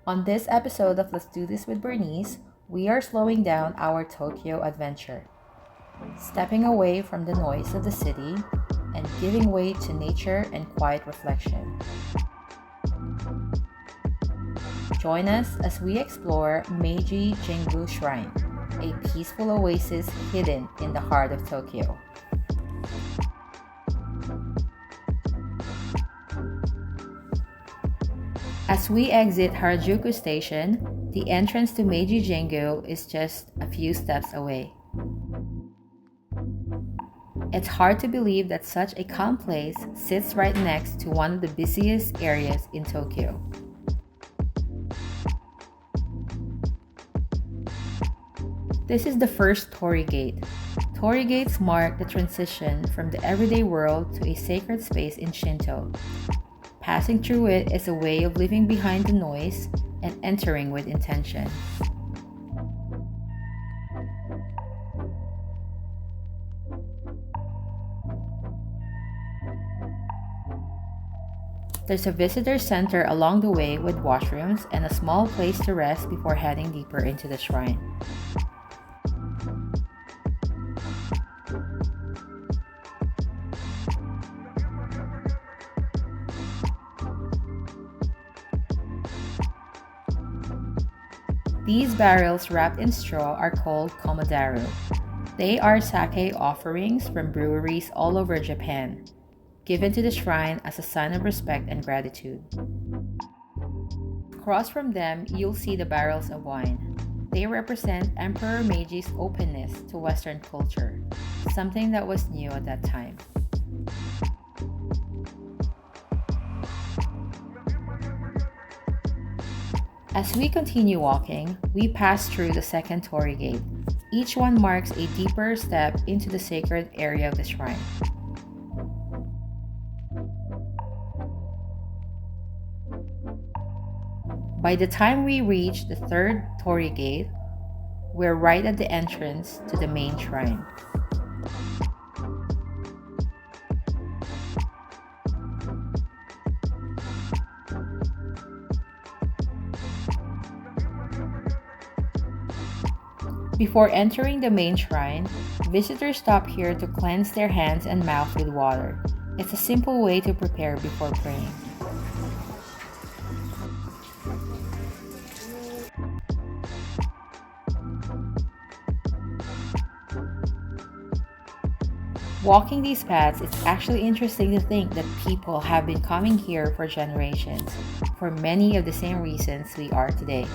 On this episode of Let's Do This with Bernice, we are slowing down our Tokyo adventure, stepping away from the noise of the city and giving way to nature and quiet reflection. Join us as we explore Meiji Jingu Shrine, a peaceful oasis hidden in the heart of Tokyo. As we exit Harajuku Station, the entrance to Meiji Jingu is just a few steps away. It's hard to believe that such a calm place sits right next to one of the busiest areas in Tokyo. This is the first Torii gate. Torii gates mark the transition from the everyday world to a sacred space in Shinto. Passing through it is a way of leaving behind the noise and entering with intention. There's a visitor center along the way with washrooms and a small place to rest before heading deeper into the shrine. These barrels wrapped in straw are called komodaru. They are sake offerings from breweries all over Japan, given to the shrine as a sign of respect and gratitude. Across from them, you'll see the barrels of wine. They represent Emperor Meiji's openness to Western culture, something that was new at that time. As we continue walking, we pass through the second Torii gate. Each one marks a deeper step into the sacred area of the shrine. By the time we reach the third Torii gate, we're right at the entrance to the main shrine. Before entering the main shrine, visitors stop here to cleanse their hands and mouth with water. It's a simple way to prepare before praying. Walking these paths, it's actually interesting to think that people have been coming here for generations, for many of the same reasons we are today.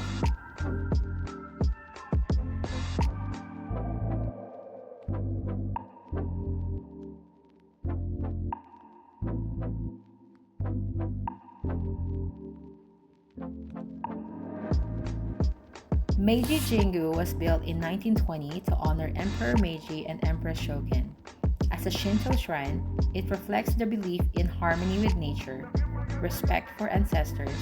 Meiji Jingu was built in 1920 to honor Emperor Meiji and Empress Shokin. As a Shinto shrine, it reflects the belief in harmony with nature, respect for ancestors,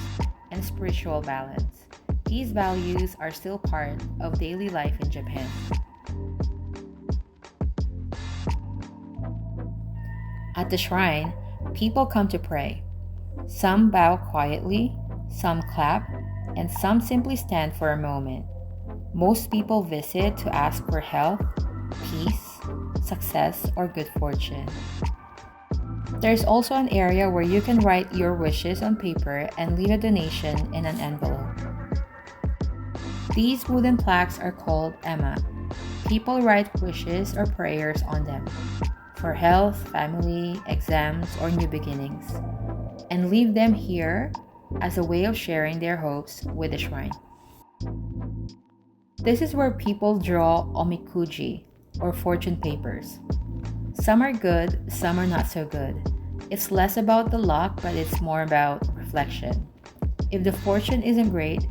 and spiritual balance. These values are still part of daily life in Japan. At the shrine, people come to pray. Some bow quietly, some clap, and some simply stand for a moment. Most people visit to ask for health, peace, success, or good fortune. There's also an area where you can write your wishes on paper and leave a donation in an envelope. These wooden plaques are called ema. People write wishes or prayers on them for health, family, exams, or new beginnings, and leave them here as a way of sharing their hopes with the shrine. This is where people draw Omikuji, or fortune papers. Some are good, some are not so good. It's less about the luck, but it's more about reflection. If the fortune isn't great,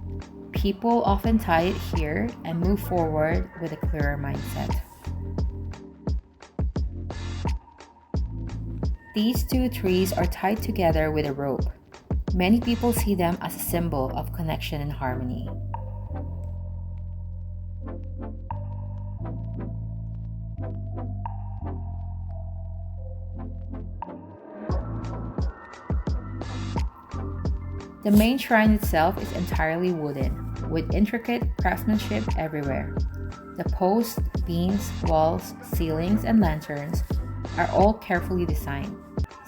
people often tie it here and move forward with a clearer mindset. These two trees are tied together with a rope. Many people see them as a symbol of connection and harmony. The main shrine itself is entirely wooden, with intricate craftsmanship everywhere. The posts, beams, walls, ceilings, and lanterns are all carefully designed,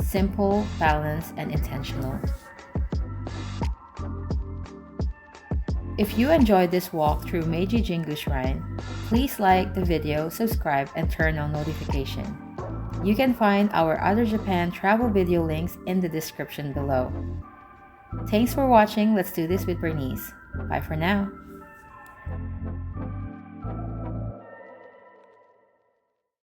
simple, balanced, and intentional. If you enjoyed this walk through Meiji Jingu Shrine, please like the video, subscribe, and turn on notification. You can find our other Japan travel video links in the description below. Thanks for watching. Let's do this with Bernice. Bye for now.